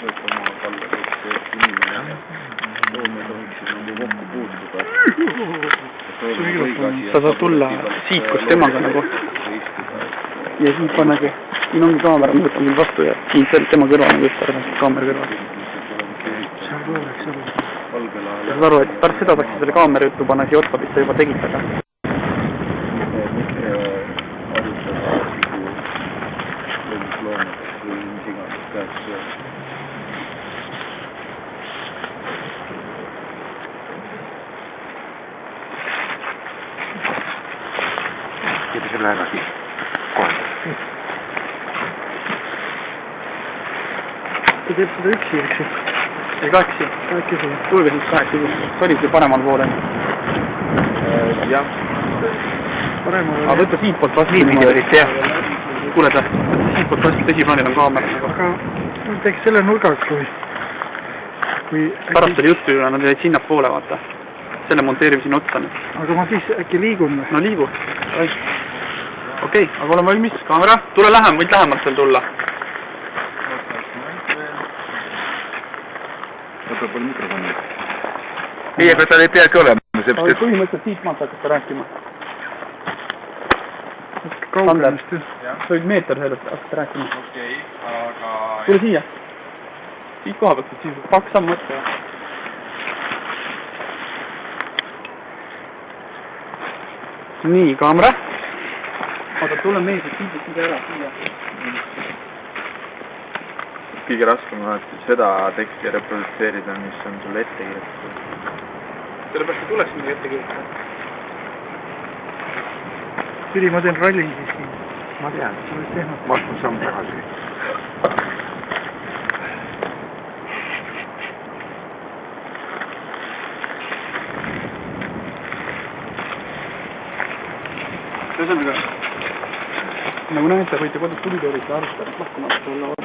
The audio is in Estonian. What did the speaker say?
oma kallal, et inimene loome tohiksid nagu kokku puutuda. Sa saad tulla siit, kus temaga nagu. Ja siit pannagi. Siin ongi kaamera, ma võtan mind vastu ja siin tema kõrval on just kaamera kõrval. Sa saad aru, et pärast seda saaks selle kaamera juttu panna siia otsa, mis sa juba tegid taga. Kiitos selle äärasi. Kohe. Ta teeb seda üksi, eks ju? Ei kaksi? Kahekesi. Tulge siis kahekesi. See oli see paremal poole. Jah. Aga võtta siit poolt vastu. Niipidi olid, jah. Kuule ta, võtta siit poolt vastu, esiplaanil on kaamera. Aga teeks selle nurgaga, kui... Pärast oli juttu üle, nad jäid sinna poole, vaata. Selle monteerime sinna otsa nüüd. Aga ma siis äkki liigun või? No liigu. Okei, aga olen valmis. Kaamera, tule lähem, võid lähemalt veel tulla. Võta palju mikrofoni. Ei, aga tal ei peagi olema. Põhimõtteliselt siit maalt hakata rääkima. Kaugemist. Sa võid meeter sellest hakata rääkima. Okei, aga... Tule siia. Siit koha pealt, siis kaks samm mõtte. Nii, kaamera. Oota, tule meeldib siia ära, siia. Kõige raskem on seda teksti reprodutseerida, mis on sulle ette kirjutatud. Sellepärast ei tuleks midagi ette kirjutada. Pidi, ma teen ralli siiski. Ma tean. Ma astun samm tagasi. Ühesõnaga, nagu näete, võite kodus tulitoolid ja alustada lahkumata olla